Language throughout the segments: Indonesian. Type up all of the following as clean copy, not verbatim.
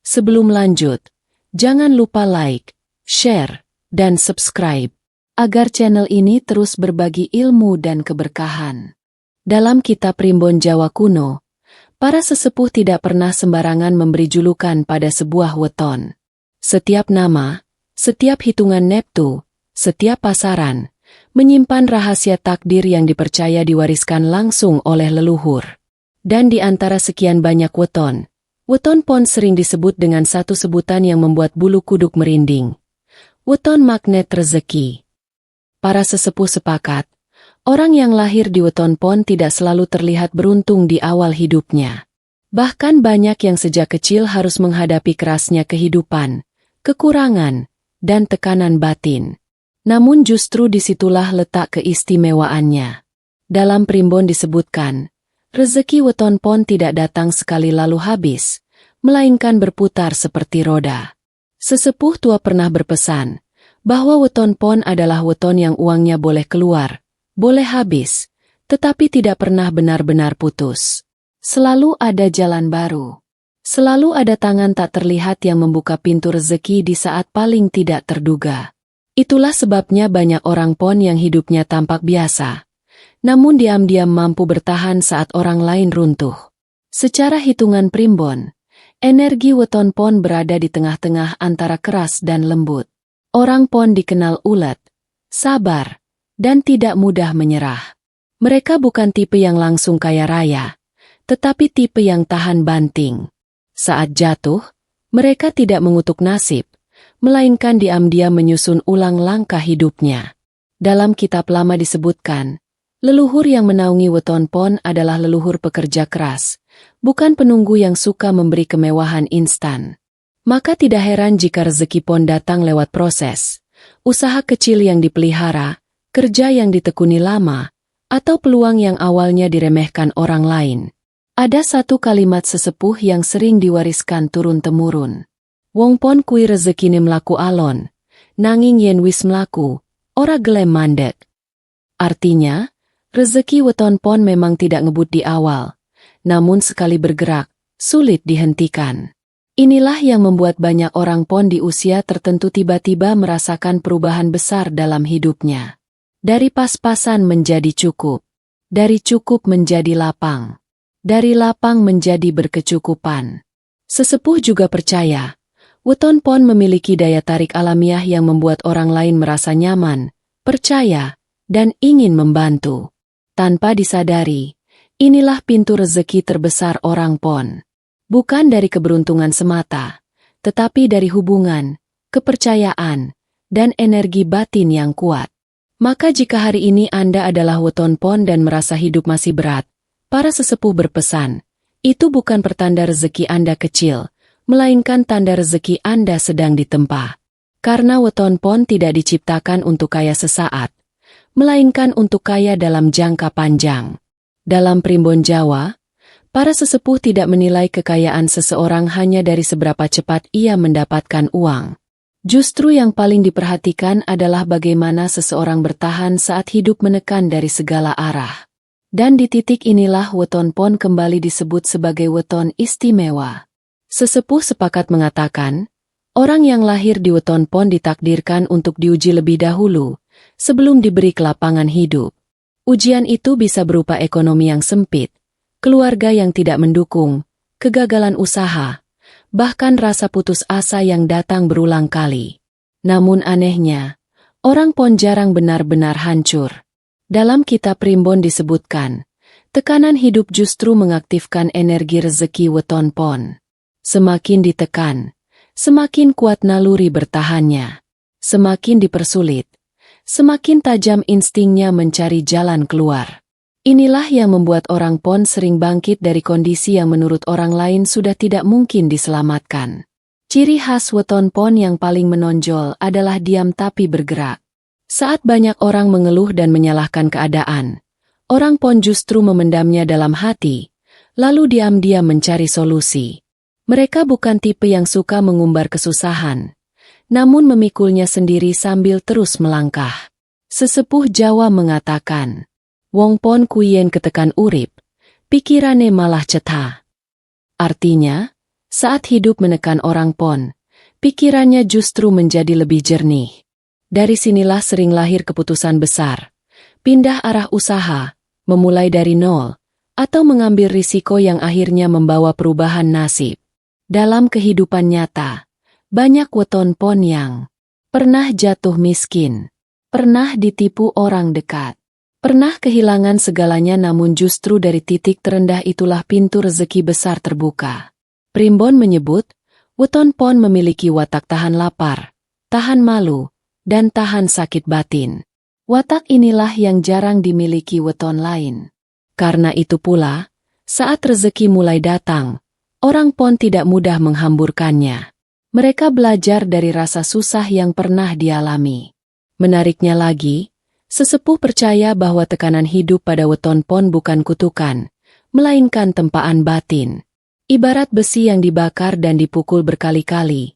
Sebelum lanjut, jangan lupa like, share, dan subscribe, agar channel ini terus berbagi ilmu dan keberkahan. Dalam kitab Primbon Jawa kuno, para sesepuh tidak pernah sembarangan memberi julukan pada sebuah weton. Setiap nama, setiap hitungan neptu, setiap pasaran, menyimpan rahasia takdir yang dipercaya diwariskan langsung oleh leluhur. Dan di antara sekian banyak weton pon sering disebut dengan satu sebutan yang membuat bulu kuduk merinding. Weton magnet rezeki. Para sesepuh sepakat, orang yang lahir di weton pon tidak selalu terlihat beruntung di awal hidupnya. Bahkan banyak yang sejak kecil harus menghadapi kerasnya kehidupan, kekurangan, dan tekanan batin. Namun justru disitulah letak keistimewaannya. Dalam Primbon disebutkan, rezeki weton pon tidak datang sekali lalu habis, melainkan berputar seperti roda. Sesepuh tua pernah berpesan, bahwa weton pon adalah weton yang uangnya boleh keluar, boleh habis, tetapi tidak pernah benar-benar putus. Selalu ada jalan baru. Selalu ada tangan tak terlihat yang membuka pintu rezeki di saat paling tidak terduga. Itulah sebabnya banyak orang pon yang hidupnya tampak biasa, namun diam-diam mampu bertahan saat orang lain runtuh. Secara hitungan Primbon, energi weton pon berada di tengah-tengah antara keras dan lembut. Orang pon dikenal ulet, sabar, dan tidak mudah menyerah. Mereka bukan tipe yang langsung kaya raya, tetapi tipe yang tahan banting. Saat jatuh, mereka tidak mengutuk nasib, melainkan diam-diam menyusun ulang langkah hidupnya. Dalam kitab lama disebutkan, leluhur yang menaungi weton pon adalah leluhur pekerja keras, bukan penunggu yang suka memberi kemewahan instan. Maka tidak heran jika rezeki pon datang lewat proses, usaha kecil yang dipelihara, kerja yang ditekuni lama, atau peluang yang awalnya diremehkan orang lain. Ada satu kalimat sesepuh yang sering diwariskan turun-temurun. Wong pon kui rezekine mlaku alon, nanging yen wis mlaku, ora gelem mandek. Artinya, rezeki weton pon memang tidak ngebut di awal, namun sekali bergerak, sulit dihentikan. Inilah yang membuat banyak orang pon di usia tertentu tiba-tiba merasakan perubahan besar dalam hidupnya. Dari pas-pasan menjadi cukup, dari cukup menjadi lapang, dari lapang menjadi berkecukupan. Sesepuh juga percaya, weton pon memiliki daya tarik alamiah yang membuat orang lain merasa nyaman, percaya, dan ingin membantu. Tanpa disadari, inilah pintu rezeki terbesar orang pon. Bukan dari keberuntungan semata, tetapi dari hubungan, kepercayaan, dan energi batin yang kuat. Maka jika hari ini Anda adalah weton pon dan merasa hidup masih berat, para sesepuh berpesan, itu bukan pertanda rezeki Anda kecil, melainkan tanda rezeki Anda sedang ditempa. Karena weton pon tidak diciptakan untuk kaya sesaat, melainkan untuk kaya dalam jangka panjang. Dalam Primbon Jawa, para sesepuh tidak menilai kekayaan seseorang hanya dari seberapa cepat ia mendapatkan uang. Justru yang paling diperhatikan adalah bagaimana seseorang bertahan saat hidup menekan dari segala arah. Dan di titik inilah weton pon kembali disebut sebagai weton istimewa. Sesepuh sepakat mengatakan, orang yang lahir di weton pon ditakdirkan untuk diuji lebih dahulu, sebelum diberi kelapangan hidup. Ujian itu bisa berupa ekonomi yang sempit, keluarga yang tidak mendukung, kegagalan usaha, bahkan rasa putus asa yang datang berulang kali. Namun anehnya, orang pon jarang benar-benar hancur. Dalam kitab Primbon disebutkan, tekanan hidup justru mengaktifkan energi rezeki weton pon. Semakin ditekan, semakin kuat naluri bertahannya. Semakin dipersulit, semakin tajam instingnya mencari jalan keluar. Inilah yang membuat orang pon sering bangkit dari kondisi yang menurut orang lain sudah tidak mungkin diselamatkan. Ciri khas weton pon yang paling menonjol adalah diam tapi bergerak. Saat banyak orang mengeluh dan menyalahkan keadaan, orang pon justru memendamnya dalam hati, lalu diam-diam mencari solusi. Mereka bukan tipe yang suka mengumbar kesusahan, namun memikulnya sendiri sambil terus melangkah. Sesepuh Jawa mengatakan, wong pon kuyen ketekan urip, pikirane malah cetha. Artinya, Saat hidup menekan orang pon, pikirannya justru menjadi lebih jernih. Dari sinilah sering lahir keputusan besar, pindah arah usaha, memulai dari nol, atau mengambil risiko yang akhirnya membawa perubahan nasib. Dalam kehidupan nyata, banyak weton pon yang pernah jatuh miskin, pernah ditipu orang dekat, pernah kehilangan segalanya, namun justru dari titik terendah itulah pintu rezeki besar terbuka. Primbon menyebut, weton pon memiliki watak tahan lapar, tahan malu, dan tahan sakit batin. Watak inilah yang jarang dimiliki weton lain. Karena itu pula, saat rezeki mulai datang, orang pon tidak mudah menghamburkannya. Mereka belajar dari rasa susah yang pernah dialami. Menariknya lagi, sesepuh percaya bahwa tekanan hidup pada weton pon bukan kutukan, melainkan tempaan batin. Ibarat besi yang dibakar dan dipukul berkali-kali,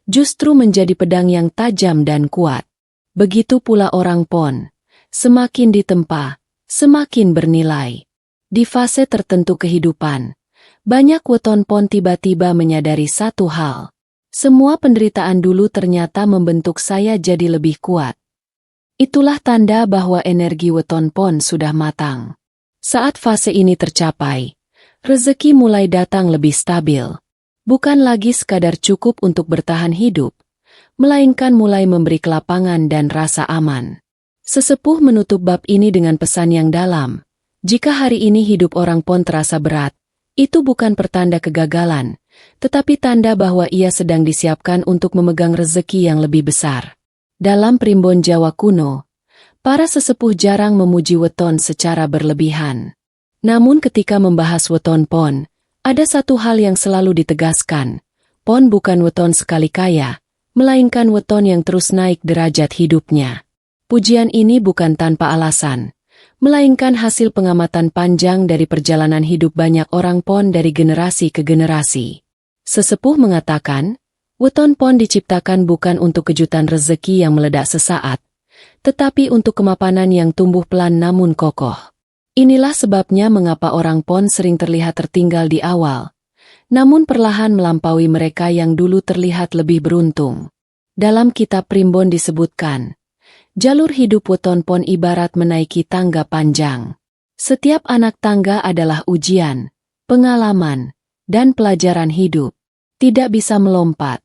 justru menjadi pedang yang tajam dan kuat. Begitu pula orang pon, semakin ditempa, semakin bernilai. Di fase tertentu kehidupan, banyak weton pon tiba-tiba menyadari satu hal. Semua penderitaan dulu ternyata membentuk saya jadi lebih kuat. Itulah tanda bahwa energi weton pon sudah matang. Saat fase ini tercapai, rezeki mulai datang lebih stabil. Bukan lagi sekadar cukup untuk bertahan hidup, melainkan mulai memberi kelapangan dan rasa aman. Sesepuh menutup bab ini dengan pesan yang dalam. Jika hari ini hidup orang pon terasa berat, itu bukan pertanda kegagalan, tetapi tanda bahwa ia sedang disiapkan untuk memegang rezeki yang lebih besar. Dalam primbon Jawa kuno, para sesepuh jarang memuji weton secara berlebihan. Namun ketika membahas weton pon, ada satu hal yang selalu ditegaskan. Pon bukan weton sekali kaya, melainkan weton yang terus naik derajat hidupnya. Pujian ini bukan tanpa alasan, melainkan hasil pengamatan panjang dari perjalanan hidup banyak orang pon dari generasi ke generasi. Sesepuh mengatakan, weton pon diciptakan bukan untuk kejutan rezeki yang meledak sesaat, tetapi untuk kemapanan yang tumbuh pelan namun kokoh. Inilah sebabnya mengapa orang pon sering terlihat tertinggal di awal, namun perlahan melampaui mereka yang dulu terlihat lebih beruntung. Dalam kitab primbon disebutkan, jalur hidup weton pon ibarat menaiki tangga panjang. Setiap anak tangga adalah ujian, pengalaman, dan pelajaran hidup. Tidak bisa melompat,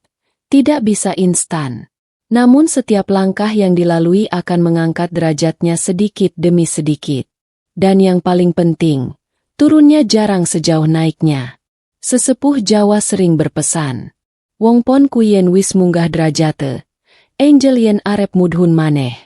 tidak bisa instan. Namun setiap langkah yang dilalui akan mengangkat derajatnya sedikit demi sedikit. Dan yang paling penting, turunnya jarang sejauh naiknya. Sesepuh Jawa sering berpesan, wong pon kuyen wis munggah derajate, angel yen arep mudhun maneh.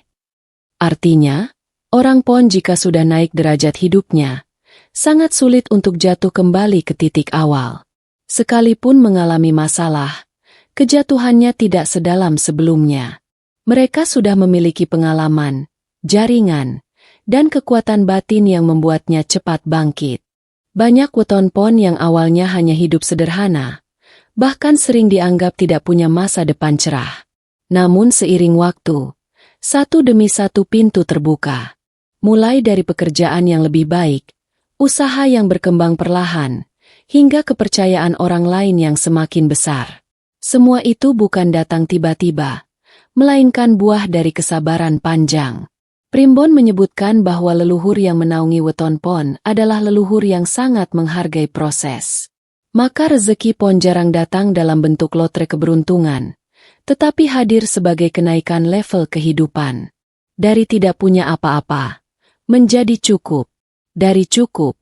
Artinya, orang pon jika sudah naik derajat hidupnya, sangat sulit untuk jatuh kembali ke titik awal. Sekalipun mengalami masalah, kejatuhannya tidak sedalam sebelumnya. Mereka sudah memiliki pengalaman, jaringan, dan kekuatan batin yang membuatnya cepat bangkit. Banyak weton pon yang awalnya hanya hidup sederhana, bahkan sering dianggap tidak punya masa depan cerah. Namun seiring waktu, satu demi satu pintu terbuka. Mulai dari pekerjaan yang lebih baik, usaha yang berkembang perlahan, hingga kepercayaan orang lain yang semakin besar. Semua itu bukan datang tiba-tiba, melainkan buah dari kesabaran panjang. Primbon menyebutkan bahwa leluhur yang menaungi weton pon adalah leluhur yang sangat menghargai proses. Maka rezeki pon jarang datang dalam bentuk lotre keberuntungan, tetapi hadir sebagai kenaikan level kehidupan. Dari tidak punya apa-apa, menjadi cukup. Dari cukup,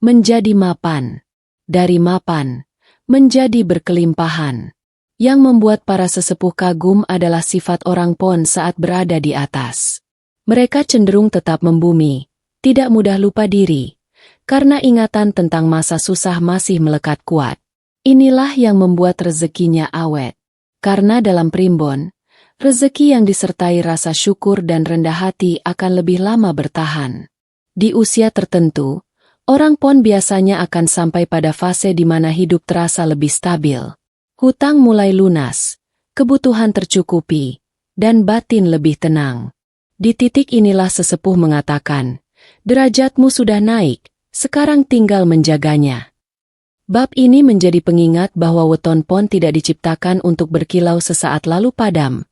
menjadi mapan. Dari mapan, menjadi berkelimpahan. Yang membuat para sesepuh kagum adalah sifat orang pon saat berada di atas. Mereka cenderung tetap membumi, tidak mudah lupa diri, karena ingatan tentang masa susah masih melekat kuat. Inilah yang membuat rezekinya awet. Karena dalam primbon, rezeki yang disertai rasa syukur dan rendah hati akan lebih lama bertahan. Di usia tertentu, orang pon biasanya akan sampai pada fase di mana hidup terasa lebih stabil. Hutang mulai lunas, kebutuhan tercukupi, dan batin lebih tenang. Di titik inilah sesepuh mengatakan, derajatmu sudah naik, sekarang tinggal menjaganya. Bab ini menjadi pengingat bahwa weton pon tidak diciptakan untuk berkilau sesaat lalu padam,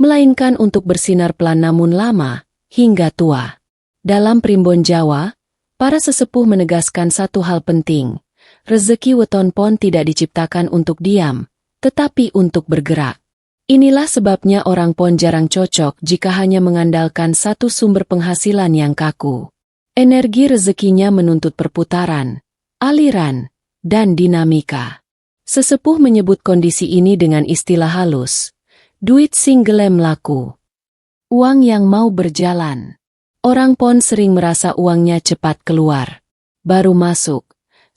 melainkan untuk bersinar pelan namun lama, hingga tua. Dalam Primbon Jawa, para sesepuh menegaskan satu hal penting, rezeki weton pon tidak diciptakan untuk diam, tetapi untuk bergerak. Inilah sebabnya orang pon jarang cocok jika hanya mengandalkan satu sumber penghasilan yang kaku. Energi rezekinya menuntut perputaran, aliran, dan dinamika. Sesepuh menyebut kondisi ini dengan istilah halus, duit sing gelem laku. Uang yang mau berjalan. Orang pon sering merasa uangnya cepat keluar. Baru masuk,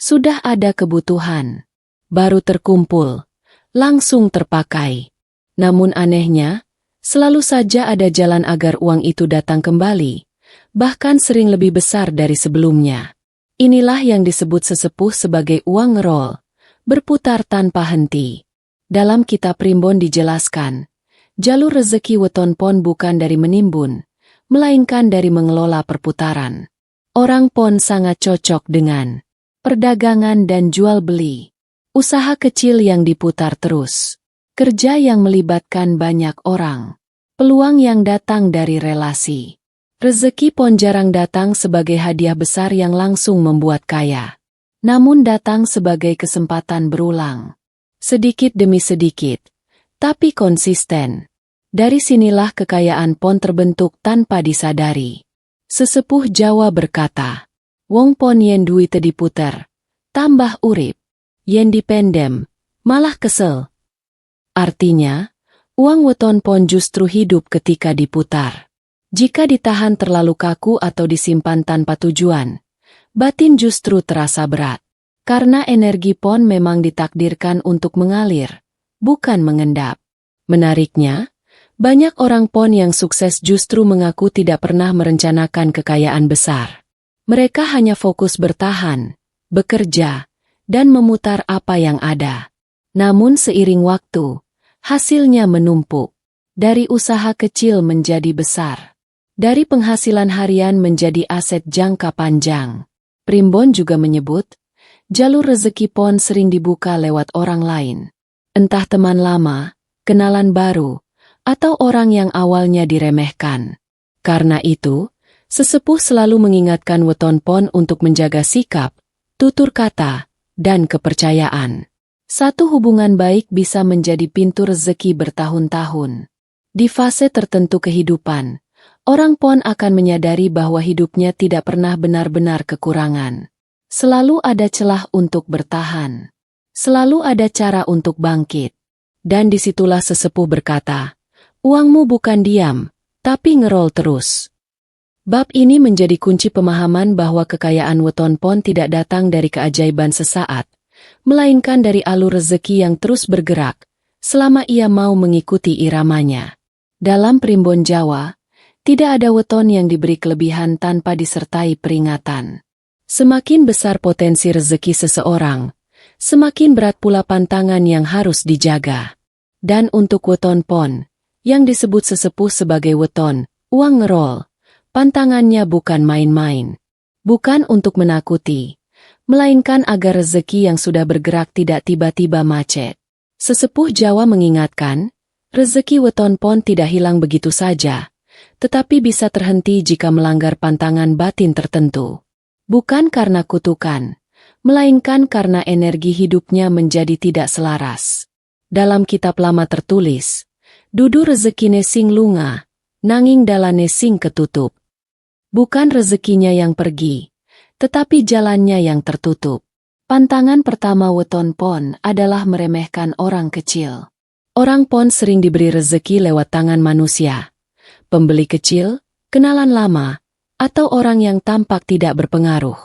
sudah ada kebutuhan. Baru terkumpul, langsung terpakai. Namun anehnya, selalu saja ada jalan agar uang itu datang kembali, bahkan sering lebih besar dari sebelumnya. Inilah yang disebut sesepuh sebagai uang ngerol, berputar tanpa henti. Dalam kitab Primbon dijelaskan, jalur rezeki weton pon bukan dari menimbun, melainkan dari mengelola perputaran. Orang pon sangat cocok dengan perdagangan dan jual beli, usaha kecil yang diputar terus, kerja yang melibatkan banyak orang, peluang yang datang dari relasi. Rezeki pon jarang datang sebagai hadiah besar yang langsung membuat kaya, namun datang sebagai kesempatan berulang. Sedikit demi sedikit, tapi konsisten. Dari sinilah kekayaan pon terbentuk tanpa disadari. Sesepuh Jawa berkata, wong pon yen duite diputer, tambah urip, yen dipendem, malah kesel. Artinya, uang weton pon justru hidup ketika diputar. Jika ditahan terlalu kaku atau disimpan tanpa tujuan, batin justru terasa berat. Karena energi pon memang ditakdirkan untuk mengalir, bukan mengendap. Menariknya, banyak orang pon yang sukses justru mengaku tidak pernah merencanakan kekayaan besar. Mereka hanya fokus bertahan, bekerja, dan memutar apa yang ada. Namun seiring waktu, hasilnya menumpuk. Dari usaha kecil menjadi besar. Dari penghasilan harian menjadi aset jangka panjang. Primbon juga menyebut, jalur rezeki pon sering dibuka lewat orang lain. Entah teman lama, kenalan baru, atau orang yang awalnya diremehkan. Karena itu, sesepuh selalu mengingatkan weton pon untuk menjaga sikap, tutur kata, dan kepercayaan. Satu hubungan baik bisa menjadi pintu rezeki bertahun-tahun. Di fase tertentu kehidupan, orang pon akan menyadari bahwa hidupnya tidak pernah benar-benar kekurangan. Selalu ada celah untuk bertahan. Selalu ada cara untuk bangkit. Dan disitulah sesepuh berkata, uangmu bukan diam, tapi ngerol terus. Bab ini menjadi kunci pemahaman bahwa kekayaan weton pon tidak datang dari keajaiban sesaat, melainkan dari alur rezeki yang terus bergerak, selama ia mau mengikuti iramanya. Dalam Primbon Jawa, tidak ada weton yang diberi kelebihan tanpa disertai peringatan. Semakin besar potensi rezeki seseorang, semakin berat pula pantangan yang harus dijaga. Dan untuk weton pon, yang disebut sesepuh sebagai weton, uang ngerol, pantangannya bukan main-main. Bukan untuk menakuti, melainkan agar rezeki yang sudah bergerak tidak tiba-tiba macet. Sesepuh Jawa mengingatkan, rezeki weton pon tidak hilang begitu saja, tetapi bisa terhenti jika melanggar pantangan batin tertentu. Bukan karena kutukan, melainkan karena energi hidupnya menjadi tidak selaras. Dalam kitab lama tertulis, dudu rezekine sing lunga, nanging dalane sing ketutup. Bukan rezekinya yang pergi, tetapi jalannya yang tertutup. Pantangan pertama weton pon adalah meremehkan orang kecil. Orang pon sering diberi rezeki lewat tangan manusia. Pembeli kecil, kenalan lama, atau orang yang tampak tidak berpengaruh.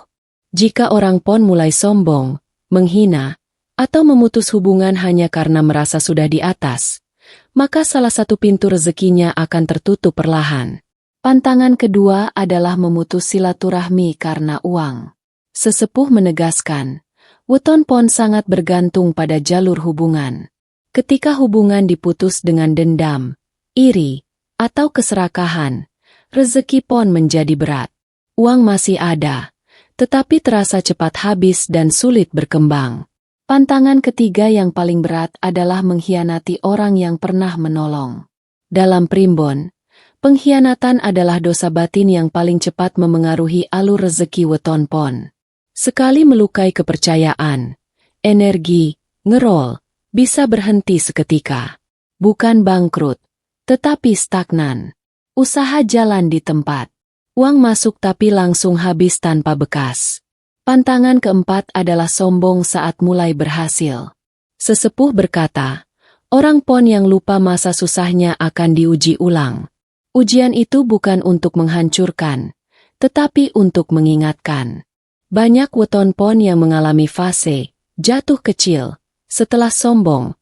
Jika orang pon mulai sombong, menghina, atau memutus hubungan hanya karena merasa sudah di atas, maka salah satu pintu rezekinya akan tertutup perlahan. Pantangan kedua adalah memutus silaturahmi karena uang. Sesepuh menegaskan, weton pon sangat bergantung pada jalur hubungan. Ketika hubungan diputus dengan dendam, iri, atau keserakahan, rezeki pon menjadi berat. Uang masih ada, tetapi terasa cepat habis dan sulit berkembang. Pantangan ketiga yang paling berat adalah mengkhianati orang yang pernah menolong. Dalam primbon, pengkhianatan adalah dosa batin yang paling cepat memengaruhi alur rezeki weton pon. Sekali melukai kepercayaan, energi, ngerol, bisa berhenti seketika. Bukan bangkrut, tetapi stagnan. Usaha jalan di tempat. Uang masuk tapi langsung habis tanpa bekas. Pantangan keempat adalah sombong saat mulai berhasil. Sesepuh berkata, orang pon yang lupa masa susahnya akan diuji ulang. Ujian itu bukan untuk menghancurkan, tetapi untuk mengingatkan. Banyak weton pon yang mengalami fase jatuh kecil setelah sombong,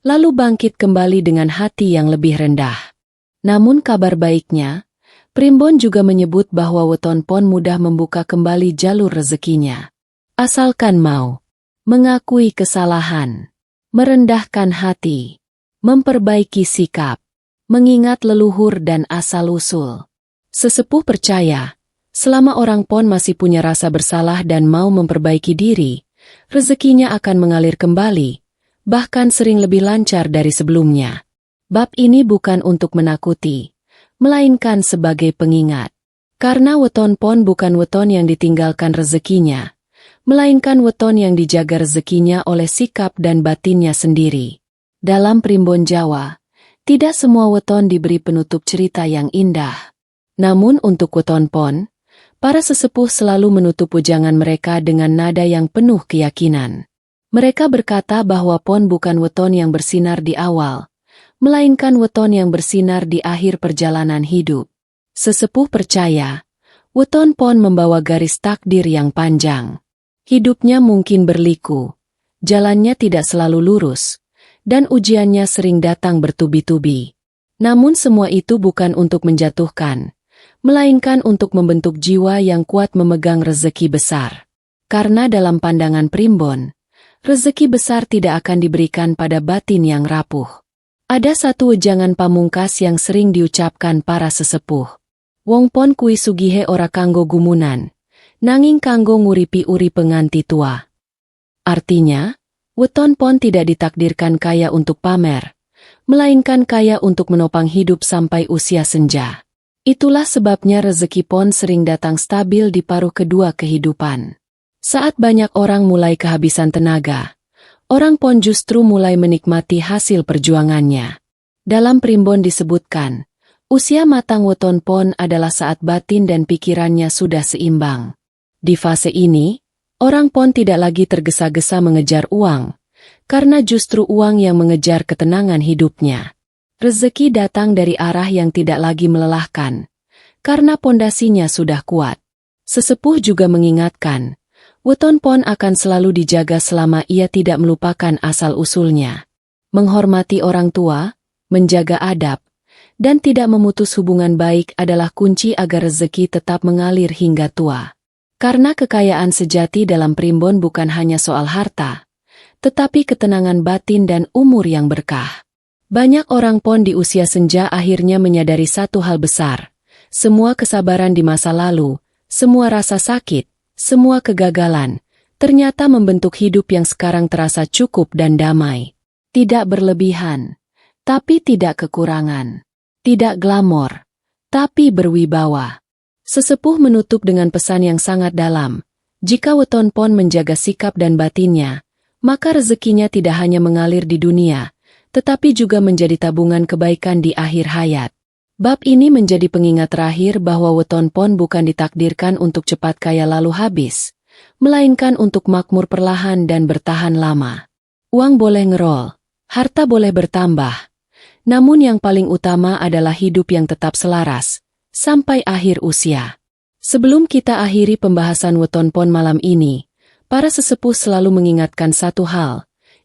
lalu bangkit kembali dengan hati yang lebih rendah. Namun kabar baiknya, primbon juga menyebut bahwa weton pon mudah membuka kembali jalur rezekinya. Asalkan mau mengakui kesalahan, merendahkan hati, memperbaiki sikap, mengingat leluhur dan asal-usul. Sesepuh percaya, selama orang pon masih punya rasa bersalah dan mau memperbaiki diri, rezekinya akan mengalir kembali, bahkan sering lebih lancar dari sebelumnya. Bab ini bukan untuk menakuti, melainkan sebagai pengingat. Karena weton pon bukan weton yang ditinggalkan rezekinya, melainkan weton yang dijaga rezekinya oleh sikap dan batinnya sendiri. Dalam primbon Jawa, tidak semua weton diberi penutup cerita yang indah. Namun untuk weton pon, para sesepuh selalu menutup ujangan mereka dengan nada yang penuh keyakinan. Mereka berkata bahwa pon bukan weton yang bersinar di awal, melainkan weton yang bersinar di akhir perjalanan hidup. Sesepuh percaya, weton pon membawa garis takdir yang panjang. Hidupnya mungkin berliku, jalannya tidak selalu lurus, dan ujiannya sering datang bertubi-tubi. Namun semua itu bukan untuk menjatuhkan, melainkan untuk membentuk jiwa yang kuat memegang rezeki besar. Karena dalam pandangan primbon, rezeki besar tidak akan diberikan pada batin yang rapuh. Ada satu wejangan pamungkas yang sering diucapkan para sesepuh. Wong pon kui sugihe ora kanggo gumunan, nanging kanggo nguripi uri penganti tua. Artinya, weton pon tidak ditakdirkan kaya untuk pamer, melainkan kaya untuk menopang hidup sampai usia senja. Itulah sebabnya rezeki pon sering datang stabil di paruh kedua kehidupan. Saat banyak orang mulai kehabisan tenaga, orang pon justru mulai menikmati hasil perjuangannya. Dalam primbon disebutkan, usia matang weton pon adalah saat batin dan pikirannya sudah seimbang. Di fase ini, orang pon tidak lagi tergesa-gesa mengejar uang, karena justru uang yang mengejar ketenangan hidupnya. Rezeki datang dari arah yang tidak lagi melelahkan, karena pondasinya sudah kuat. Sesepuh juga mengingatkan, weton pon akan selalu dijaga selama ia tidak melupakan asal-usulnya. Menghormati orang tua, menjaga adab, dan tidak memutus hubungan baik adalah kunci agar rezeki tetap mengalir hingga tua. Karena kekayaan sejati dalam primbon bukan hanya soal harta, tetapi ketenangan batin dan umur yang berkah. Banyak orang pon di usia senja akhirnya menyadari satu hal besar. Semua kesabaran di masa lalu, semua rasa sakit, semua kegagalan, ternyata membentuk hidup yang sekarang terasa cukup dan damai. Tidak berlebihan, tapi tidak kekurangan. Tidak glamor, tapi berwibawa. Sesepuh menutup dengan pesan yang sangat dalam. Jika weton pon menjaga sikap dan batinnya, maka rezekinya tidak hanya mengalir di dunia, tetapi juga menjadi tabungan kebaikan di akhir hayat. Bab ini menjadi pengingat terakhir bahwa weton pon bukan ditakdirkan untuk cepat kaya lalu habis, melainkan untuk makmur perlahan dan bertahan lama. Uang boleh ngerol, harta boleh bertambah, namun yang paling utama adalah hidup yang tetap selaras, sampai akhir usia. Sebelum kita akhiri pembahasan weton pon malam ini, para sesepuh selalu mengingatkan satu hal.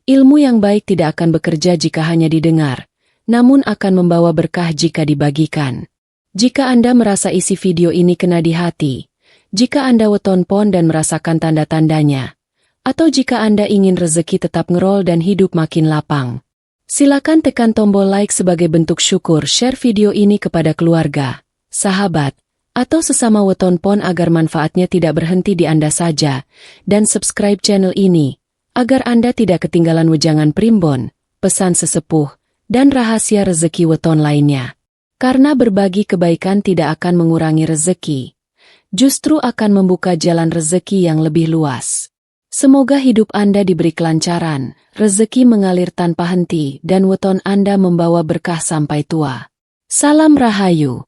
Ilmu yang baik tidak akan bekerja jika hanya didengar, namun akan membawa berkah jika dibagikan. Jika Anda merasa isi video ini kena di hati, jika Anda weton pon dan merasakan tanda-tandanya, atau jika Anda ingin rezeki tetap ngerol dan hidup makin lapang, silakan tekan tombol like sebagai bentuk syukur, share video ini kepada keluarga, sahabat, atau sesama weton pon agar manfaatnya tidak berhenti di Anda saja, dan subscribe channel ini, Agar Anda tidak ketinggalan wejangan primbon, pesan sesepuh, dan rahasia rezeki weton lainnya. Karena berbagi kebaikan tidak akan mengurangi rezeki, justru akan membuka jalan rezeki yang lebih luas. Semoga hidup Anda diberi kelancaran, rezeki mengalir tanpa henti, dan weton Anda membawa berkah sampai tua. Salam Rahayu.